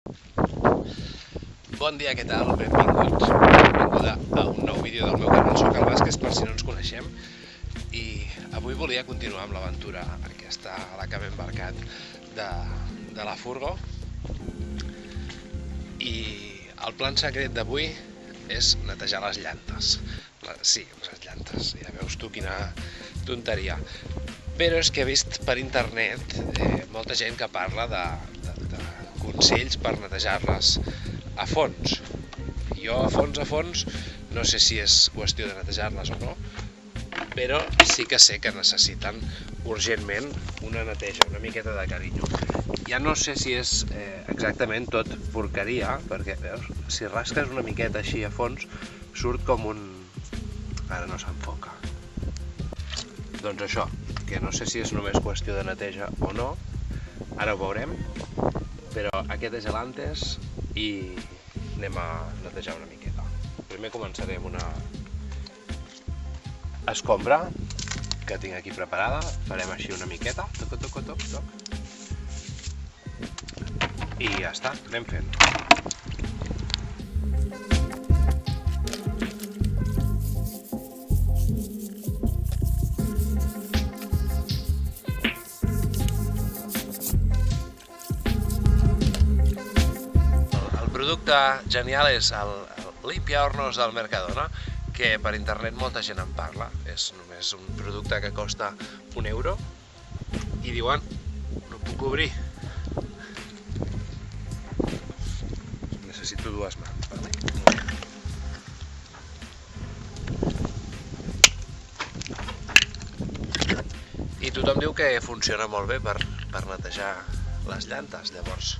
Bon dia, què tal? Benvinguts, benvinguda a un nou vídeo del meu canal. Soc el Vázquez, per si no ens coneixem, i avui volia continuar amb l'aventura aquesta a la que m'he embarcat de la furgo. I el plan secret d'avui és netejar les llantes. Sí, les llantes, ja veus tu quina tonteria. Però és que he vist per internet molta gent que parla de consells per netejar-les a fons. Jo a fons no sé si és qüestió de netejar-les o no, però sí que sé que necessiten urgentment una neteja, una miqueta de carinyo. Ja no sé si és exactament tot porqueria, perquè veus, si rasques una miqueta així a fons surt com un... ara no s'enfoca. Doncs això, que no sé si és només qüestió de neteja o no, ara ho veurem, però aquest és l'antes i anem a netejar una miqueta. Primer començaré amb una escombra que tinc aquí preparada, farem així una miqueta, toc, toc, toc, toc, i ja està, anem fent. El producte genial és el limpiahornos del Mercadona, que per internet molta gent en parla. És només un producte que costa €1 i diuen, no puc obrir. Necessito dues mans, vale? I tothom diu que funciona molt bé per netejar les llantes, llavors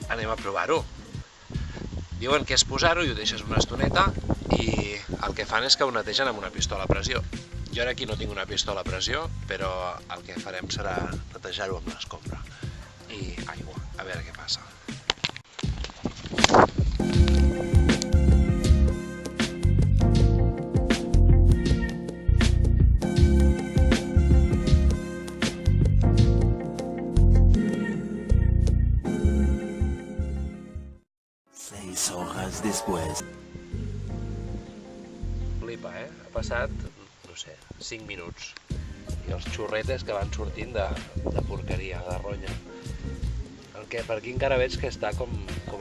anem a provar-ho. Diuen que és posar-ho i ho deixes una estoneta i el que fan és que ho netegen amb una pistola a pressió. Jo ara aquí no tinc una pistola a pressió, però el que farem serà netejar-ho amb l'escombra i aigua, a veure què passa. Horas después. Flipa, Ha passat, no sé, 5 minuts. I els xurretes que van sortint de porqueria, de ronya. Per aquí encara veig que està com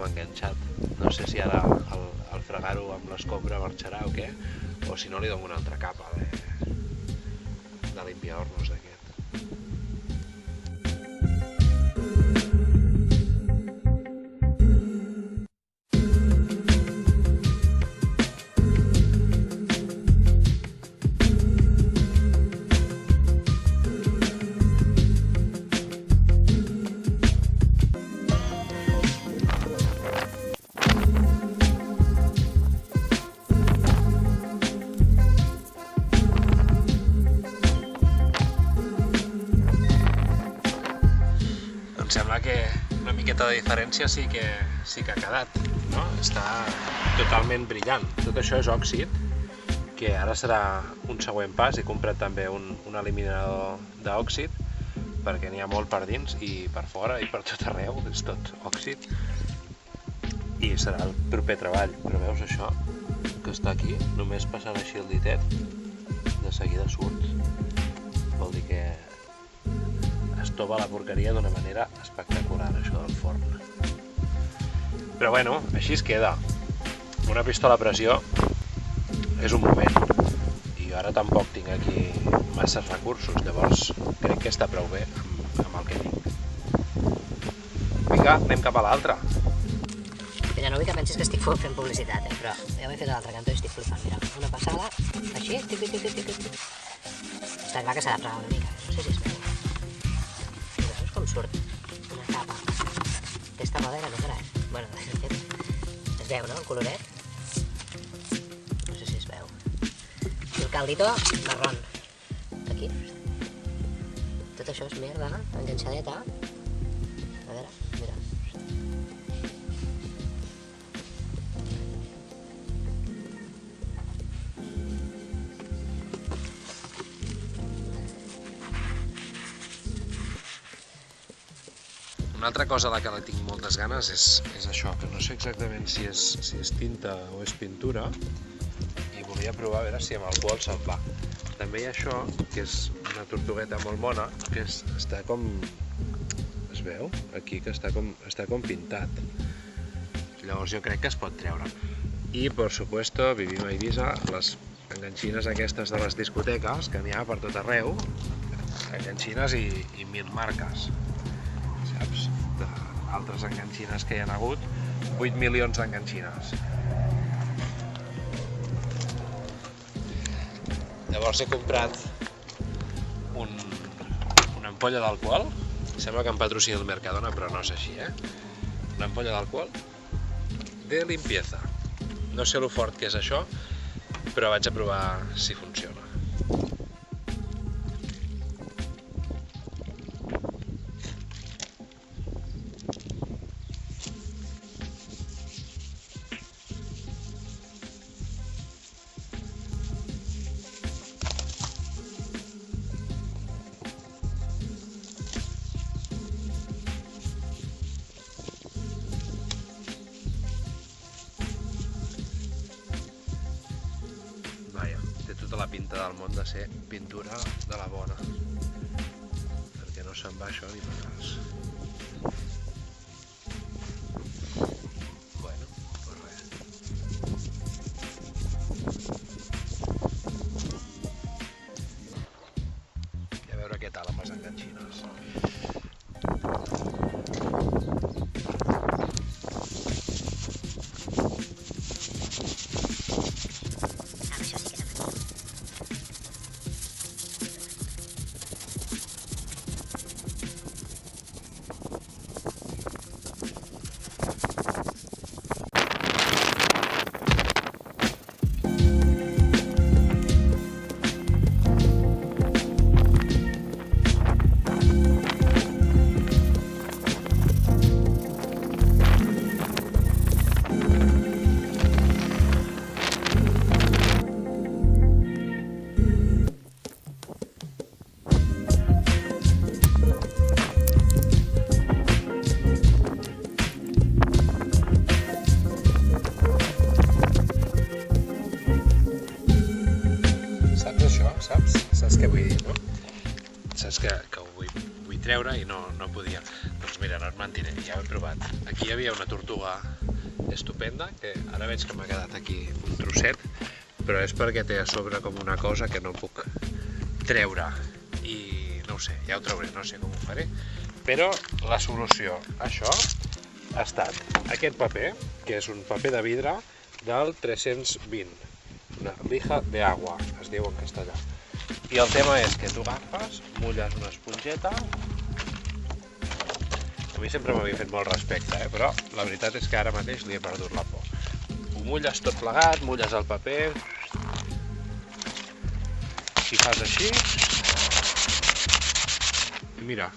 enganxat. No sé si ara al fregar-ho amb l'escombra marxarà o què, o si no li dono una altra capa de limpiahornos d'aquest. Em sembla que una miqueta de diferència sí que ha quedat, no? Està totalment brillant. Tot això és òxid, que ara serà un següent pas. He comprat també un eliminador d'òxid, perquè n'hi ha molt per dins i per fora i per tot arreu, és tot òxid. I serà el proper treball. Però veus això, que està aquí, només passant així el ditet, de seguida surt. Vol dir que es tova la porqueria d'una manera espectacular, això del forn. Però bueno, així es queda. Una pistola a pressió és un moment, i jo ara tampoc tinc aquí masses recursos, llavors crec que està prou bé amb el que tinc. Vinga, anem cap a l'altre. Mira, no vull que pensis que estic fent publicitat, però ja ho he fet a l'altre cantó i estic flipant. Mira, una passada, així, tic, tic, tic, tic, tic. Està clar que s'ha de fregar una mica, no sé si es veu. Veus com surt una capa? Aquesta madera no serà, bueno, es veu, no, el coloret? No sé si es veu. I el caldito marrón. Aquí. Tot això és merda, enganxadeta. A veure, mira. Una altra cosa a la que li tinc moltes ganes és això, que no sé exactament si és tinta o és pintura, i volia provar a veure si amb alcohol se'n va. També hi ha això, que és una tortugueta molt mona, que està com... es veu? Aquí, que està com pintat. Llavors jo crec que es pot treure. I, por supuesto, vivim a Eivissa, les enganxines aquestes de les discoteques, que n'hi ha per tot arreu, enganxines i mil marques, saps? D'altres enganxines que hi ha hagut, 8 milions d'enganxines. Llavors he comprat una ampolla d'alcohol, sembla que em patrocina el Mercadona, però no és així, Una ampolla d'alcohol de limpieza. No sé lo fort que és això, però vaig a provar si funciona. Vaja, té tota la pinta del món de ser pintura de la bona, perquè no se'n va això ni per res. Bueno, pues res. I a veure què tal amb les enganxines. Saps què vull dir, no? Saps que ho vull treure i no podia. Doncs mira, no et mentiré, ja ho he provat. Aquí hi havia una tortuga estupenda, que ara veig que m'ha quedat aquí un trosset, però és perquè té a sobre com una cosa que no puc treure. I no ho sé, ja ho trauré, no sé com ho faré. Però la solució a això ha estat aquest paper, que és un paper de vidre del 320. Una lija de agua, es diu en castellà. I el tema és que tu agafes, mulles una esponjeta. A mi sempre m'havia fet molt respecte, però la veritat és que ara mateix li he perdut la por. Ho mulles tot plegat, mulles el paper. I fas així. I mira.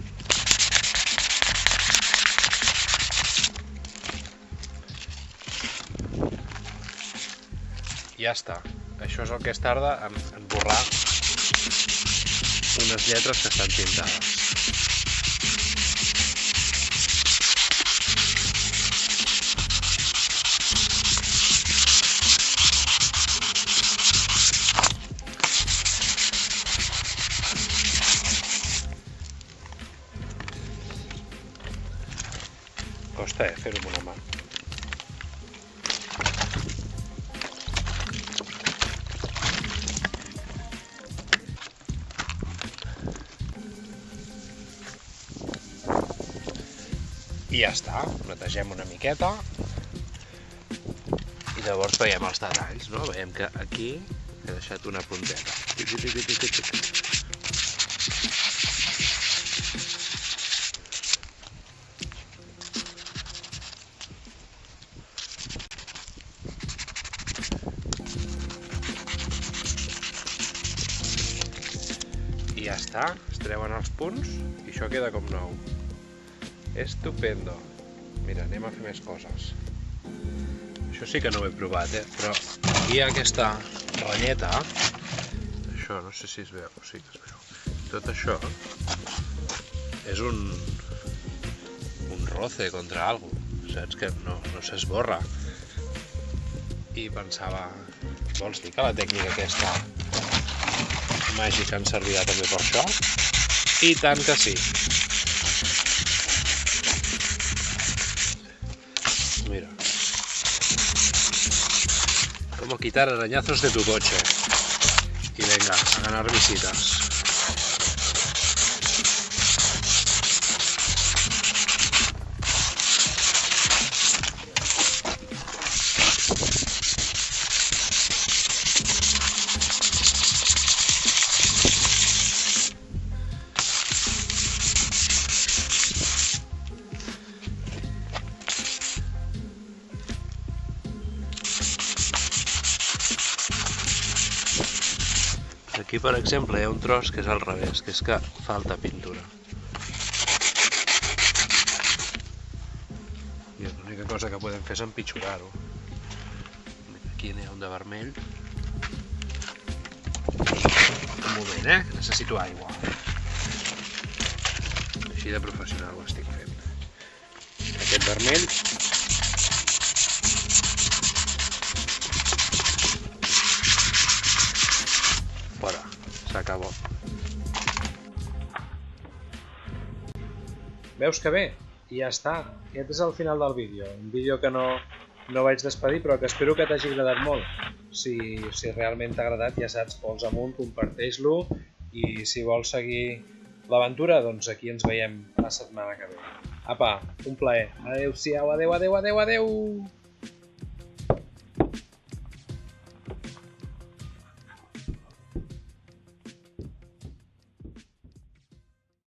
I ja està. Això és el que es tarda en borrar unes lletres que estan pintades. Costa, fer-ho amb una mà. I ja està, netegem una miqueta i llavors veiem els detalls, no? Veiem que aquí he deixat una punteta. I ja està, es treuen els punts i això queda com nou. Estupendo. Mira, anem a fer més coses. Això sí que no ho he provat, però aquí hi ha aquesta ratlleta. Això, no sé si es veu, sí que es veu. Tot això és un roce contra algo, saps? Que no s'esborra. I pensava, vols dir que la tècnica aquesta màgica ens servirà també per això? I tant que sí. Mira. Como quitar arañazos de tu coche. Y venga, a ganar visitas. Aquí, per exemple, hi ha un tros que és al revés, que és que falta pintura. I l'única cosa que podem fer és empitjorar-ho. Aquí n'hi ha un de vermell. Un moment, que necessito aigua. Així de professional ho estic fent. Aquest vermell. Fora, s'acabó. Veus que bé? I ja està. Aquest és el final del vídeo. Un vídeo que no vaig despedir, però que espero que t'hagi agradat molt. Si realment t'ha agradat, ja saps, pols amunt, comparteix-lo, i si vols seguir l'aventura, doncs aquí ens veiem la setmana que ve. Apa, un plaer. Adéu-siau, adéu, adéu, adéu, adéu!